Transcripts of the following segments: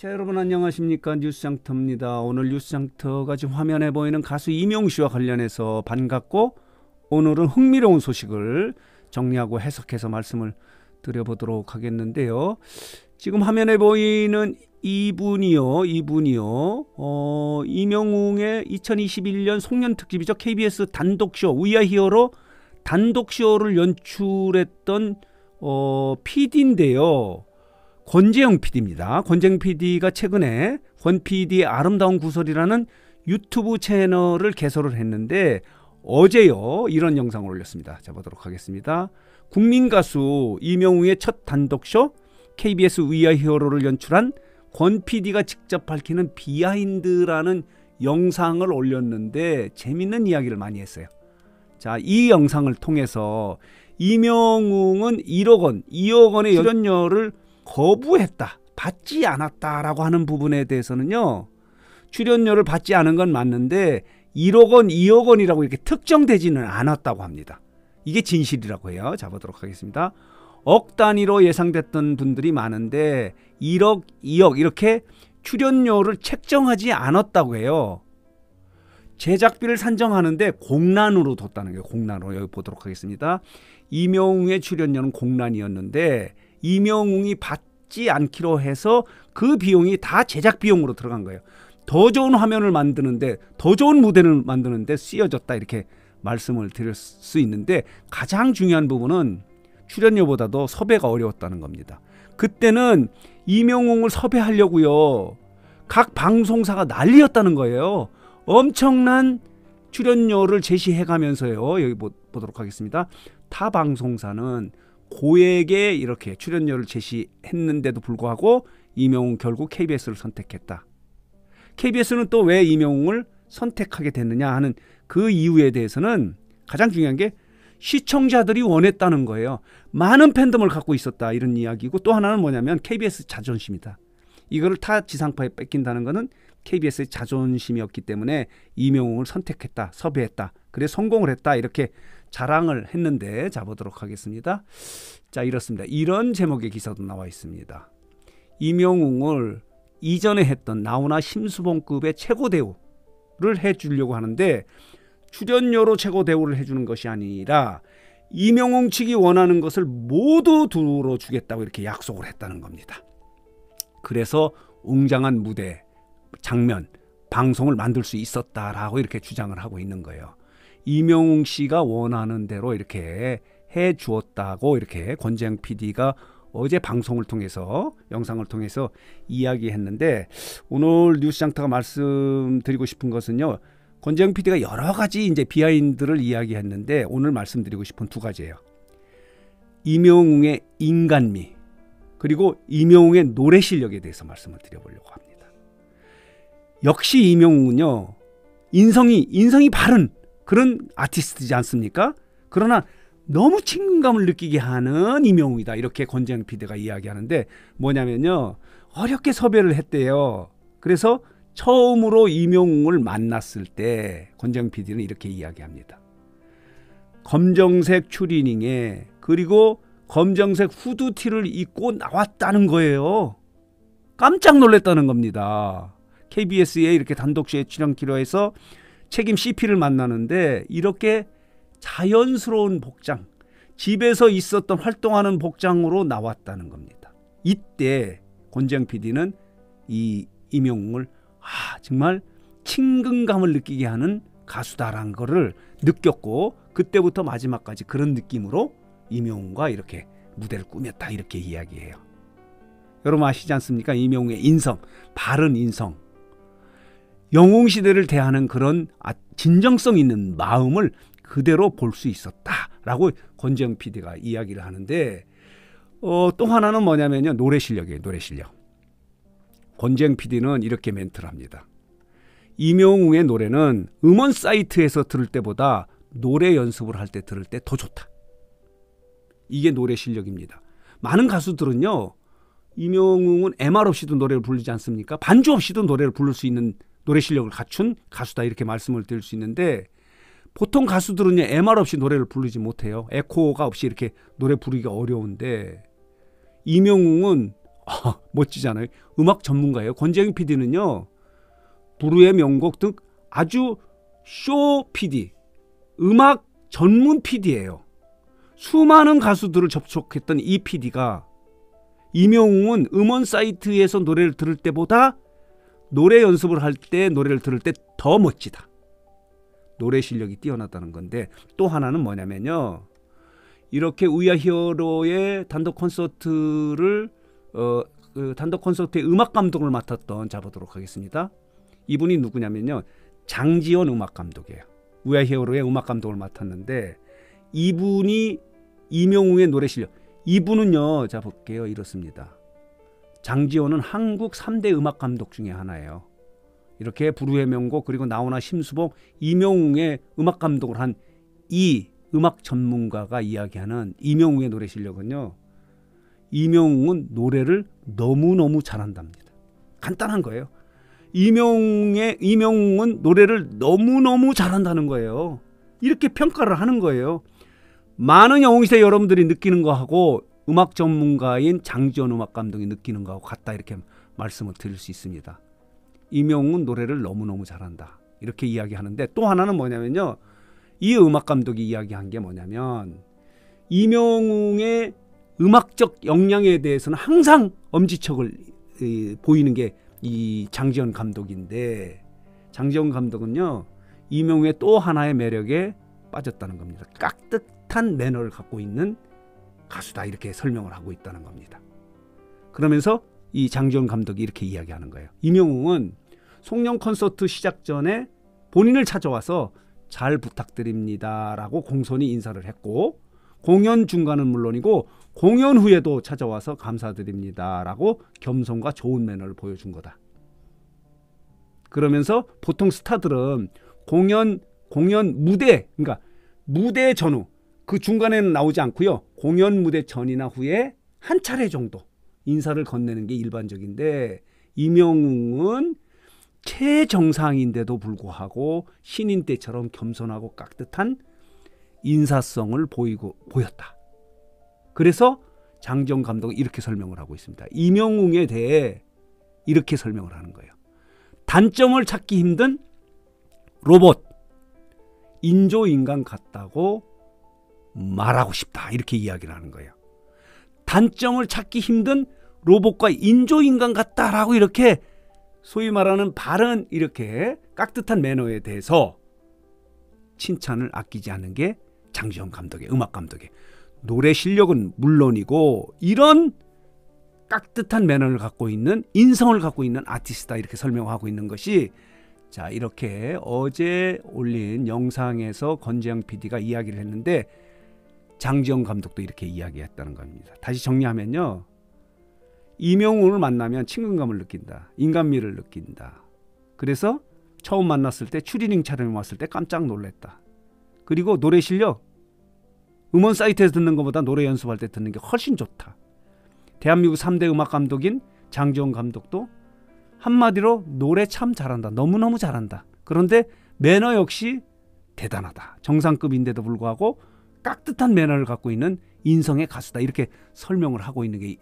자, 여러분 안녕하십니까? 뉴스장터입니다. 오늘 뉴스장터가 지금 화면에 보이는 가수 이명웅 씨와 관련해서 반갑고 오늘은 흥미로운 소식을 정리하고 해석해서 말씀을 드려보도록 하겠는데요. 지금 화면에 보이는 이분이요. 이명웅의 2021년 송년 특집이죠. KBS 단독쇼 We Are Hero로 단독쇼를 연출했던 PD인데요. 권재영 PD입니다. 권재영 PD가 최근에 권 PD의 아름다운 구설이라는 유튜브 채널을 개설을 했는데 어제요 이런 영상을 올렸습니다. 자, 보도록 하겠습니다. 국민 가수 이명웅의 첫 단독쇼 KBS We Are Hero를 연출한 권 PD가 직접 밝히는 비하인드라는 영상을 올렸는데 재밌는 이야기를 많이 했어요. 자, 이 영상을 통해서 이명웅은 1억 원, 2억 원의 출연료를 거부했다, 받지 않았다라고 하는 부분에 대해서는요, 출연료를 받지 않은 건 맞는데 1억 원, 2억 원이라고 이렇게 특정되지는 않았다고 합니다. 이게 진실이라고 해요. 자, 보도록 하겠습니다. 억 단위로 예상됐던 분들이 많은데 1억, 2억 이렇게 출연료를 책정하지 않았다고 해요. 제작비를 산정하는데 공란으로 뒀다는 거예요. 공란으로. 여기 보도록 하겠습니다. 이명웅의 출연료는 공란이었는데 이명웅이 받지 않기로 해서 그 비용이 다 제작 비용으로 들어간 거예요. 더 좋은 화면을 만드는데, 더 좋은 무대를 만드는데 쓰여졌다, 이렇게 말씀을 드릴 수 있는데 가장 중요한 부분은 출연료보다도 섭외가 어려웠다는 겁니다. 그때는 이명웅을 섭외하려고요, 각 방송사가 난리였다는 거예요. 엄청난 출연료를 제시해가면서요, 여기 보도록 하겠습니다. 타 방송사는 고액의 이렇게 출연료를 제시했는데도 불구하고 이명웅 결국 KBS를 선택했다. KBS는 또 왜 이명웅을 선택하게 됐느냐 하는 그 이유에 대해서는 가장 중요한 게 시청자들이 원했다는 거예요. 많은 팬덤을 갖고 있었다, 이런 이야기고, 또 하나는 뭐냐면 KBS 자존심이다. 이거를 타 지상파에 뺏긴다는 것은 KBS의 자존심이었기 때문에 이명웅을 선택했다, 섭외했다, 그래 성공을 했다, 이렇게 자랑을 했는데, 자, 보도록 하겠습니다. 자, 이렇습니다. 이런 제목의 기사도 나와 있습니다. 이명웅을 이전에 했던 나훈아 심수봉급의 최고 대우를 해주려고 하는데 출연료로 최고 대우를 해주는 것이 아니라 이명웅 측이 원하는 것을 모두 들어주겠다고 이렇게 약속을 했다는 겁니다. 그래서 웅장한 무대, 장면, 방송을 만들 수 있었다라고 이렇게 주장을 하고 있는 거예요. 이명웅 씨가 원하는 대로 이렇게 해 주었다고 이렇게 권재영 PD가 어제 방송을 통해서, 영상을 통해서 이야기했는데, 오늘 뉴스장터가 말씀드리고 싶은 것은요, 권재영 PD가 여러 가지 이제 비하인드를 이야기했는데 오늘 말씀드리고 싶은 두 가지예요. 이명웅의 인간미, 그리고 이명웅의 노래 실력에 대해서 말씀을 드려보려고 합니다. 역시 이명웅은요, 인성이 바른 그런 아티스트지 않습니까? 그러나 너무 친근감을 느끼게 하는 이명웅이다, 이렇게 권재영 PD가 이야기하는데, 뭐냐면요, 어렵게 섭외를 했대요. 그래서 처음으로 이명웅을 만났을 때 권재영 PD는 이렇게 이야기합니다. 검정색 추리닝에 그리고 검정색 후드티를 입고 나왔다는 거예요. 깜짝 놀랐다는 겁니다. KBS에 이렇게 단독쇼에 출연키로 해서 책임 CP를 만나는데 이렇게 자연스러운 복장, 집에서 있었던 활동하는 복장으로 나왔다는 겁니다. 이때 권재영 PD는 이 이명웅을 정말 친근감을 느끼게 하는 가수다라는 거를 느꼈고, 그때부터 마지막까지 그런 느낌으로 이명웅과 이렇게 무대를 꾸몄다, 이렇게 이야기해요. 여러분 아시지 않습니까? 이명웅의 인성, 바른 인성, 영웅시대를 대하는 그런 진정성 있는 마음을 그대로 볼 수 있었다라고 권재영 PD가 이야기를 하는데, 또 하나는 뭐냐면요, 노래 실력이에요. 노래 실력. 권재영 PD는 이렇게 멘트를 합니다. 이명웅의 노래는 음원 사이트에서 들을 때보다 노래 연습을 할 때 들을 때 더 좋다. 이게 노래 실력입니다. 많은 가수들은요, 이명웅은 MR 없이도 노래를 부르지 않습니까? 반주 없이도 노래를 부를 수 있는 노래 실력을 갖춘 가수다, 이렇게 말씀을 드릴 수 있는데, 보통 가수들은요, MR 없이 노래를 부르지 못해요. 에코가 없이 이렇게 노래 부르기가 어려운데, 이명웅은 멋지잖아요. 음악 전문가예요. 권재영 PD는요. 부르의 명곡 등 아주 쇼 PD, 음악 전문 PD예요. 수많은 가수들을 접촉했던 이 PD가 임영웅은 음원 사이트에서 노래를 들을 때보다 노래 연습을 할 때 노래를 들을 때 더 멋지다. 노래 실력이 뛰어나다는 건데 또 하나는 뭐냐면요. 이렇게 우야 히어로의 단독 콘서트를 단독 콘서트의 음악 감독을 맡았던 잡아보도록 하겠습니다. 이분이 누구냐면요. 장지원 음악 감독이에요. 우야 히어로의 음악 감독을 맡았는데 이분이 임영웅의 노래 실력. 이분은요. 자 볼게요. 이렇습니다. 장지원은 한국 3대 음악 감독 중에 하나예요. 이렇게 부르의 명곡 그리고 나훈아 심수봉 임영웅의 음악 감독을 한 이 음악 전문가가 이야기하는 임영웅의 노래 실력은요. 임영웅은 노래를 너무너무 잘한답니다. 간단한 거예요. 임영웅은 노래를 너무너무 잘한다는 거예요. 이렇게 평가를 하는 거예요. 많은 영웅시대 여러분들이 느끼는 거하고 음악 전문가인 장지원 음악 감독이 느끼는 거하고 같다 이렇게 말씀을 드릴 수 있습니다. 임영웅은 노래를 너무너무 잘한다. 이렇게 이야기하는데 또 하나는 뭐냐면요. 이 음악 감독이 이야기한 게 뭐냐면 임영웅의 음악적 역량에 대해서는 항상 엄지척을 보이는 게 이 장지원 감독인데 장지원 감독은요. 임영웅의 또 하나의 매력에 빠졌다는 겁니다. 깍듯한 매너를 갖고 있는 가수다 이렇게 설명을 하고 있다는 겁니다. 그러면서 이 장지원 감독이 이렇게 이야기하는 거예요. 임영웅은 송년 콘서트 시작 전에 본인을 찾아와서 잘 부탁드립니다 라고 공손히 인사를 했고 공연 중간은 물론이고 공연 후에도 찾아와서 감사드립니다 라고 겸손과 좋은 매너를 보여준 거다. 그러면서 보통 스타들은 공연 무대 그러니까 무대 전후 그 중간에는 나오지 않고요. 공연 무대 전이나 후에 한 차례 정도 인사를 건네는 게 일반적인데 임영웅은 최정상인데도 불구하고 신인 때처럼 겸손하고 깍듯한 인사성을 보였다. 그래서 장지원 감독은 이렇게 설명을 하고 있습니다. 임영웅에 대해 이렇게 설명을 하는 거예요. 단점을 찾기 힘든 로봇, 인조인간 같다고 말하고 싶다. 이렇게 이야기를 하는 거예요. 단점을 찾기 힘든 로봇과 인조인간 같다라고 이렇게 소위 말하는 바른 이렇게 깍듯한 매너에 대해서 칭찬을 아끼지 않는 게 장지원 감독의 음악 감독의 노래 실력은 물론이고 이런 깍듯한 매너를 갖고 있는 인성을 갖고 있는 아티스트다 이렇게 설명하고 있는 것이 자 이렇게 어제 올린 영상에서 권재영 PD가 이야기를 했는데 장지원 감독도 이렇게 이야기했다는 겁니다. 다시 정리하면요. 임영웅을 만나면 친근감을 느낀다. 인간미를 느낀다. 그래서 처음 만났을 때 추리닝 촬영에 왔을 때 깜짝 놀랐다. 그리고 노래 실력 음원 사이트에서 듣는 것보다 노래 연습할 때 듣는 게 훨씬 좋다. 대한민국 3대 음악 감독인 장지원 감독도 한마디로 노래 참 잘한다. 너무너무 잘한다. 그런데 매너 역시 대단하다. 정상급인데도 불구하고 깍듯한 매너를 갖고 있는 인성의 가수다. 이렇게 설명을 하고 있는 게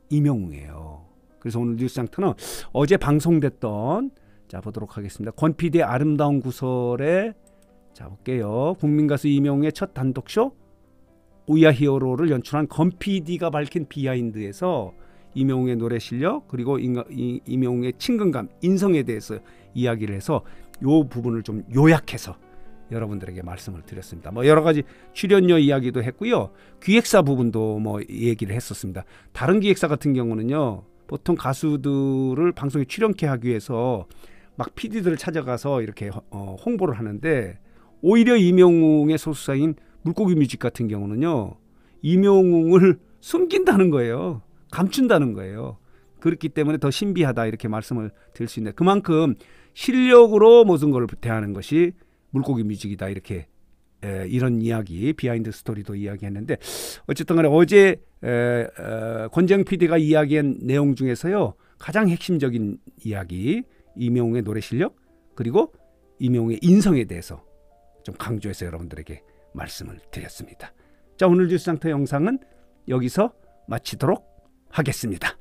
임영웅이에요. 그래서 오늘 뉴스장터는 어제 방송됐던 자 보도록 하겠습니다. 권 PD의 아름다운 구설에 자 볼게요. 국민가수 임영웅의 첫 단독쇼 우야 히어로를 연출한 권 PD가 밝힌 비하인드에서 임영웅의 노래 실력 그리고 임영웅의 친근감, 인성에 대해서 이야기를 해서 이 부분을 좀 요약해서 여러분들에게 말씀을 드렸습니다. 뭐 여러 가지 출연료 이야기도 했고요. 기획사 부분도 뭐 얘기를 했었습니다. 다른 기획사 같은 경우는요. 보통 가수들을 방송에 출연케 하기 위해서 막 PD들을 찾아가서 이렇게 홍보를 하는데 오히려 임영웅의 소속사인 물고기 뮤직 같은 경우는요. 임영웅을 숨긴다는 거예요. 감춘다는 거예요. 그렇기 때문에 더 신비하다 이렇게 말씀을 드릴 수 있는데 그만큼 실력으로 모든 걸 대하는 것이 물고기 뮤직이다 이렇게 이런 이야기 비하인드 스토리도 이야기했는데 어쨌든 간에 어제 권재영 PD가 이야기한 내용 중에서요. 가장 핵심적인 이야기 임영웅의 노래 실력 그리고 임영웅의 인성에 대해서 좀 강조해서 여러분들에게 말씀을 드렸습니다. 자 오늘 뉴스장터 영상은 여기서 마치도록 하겠습니다.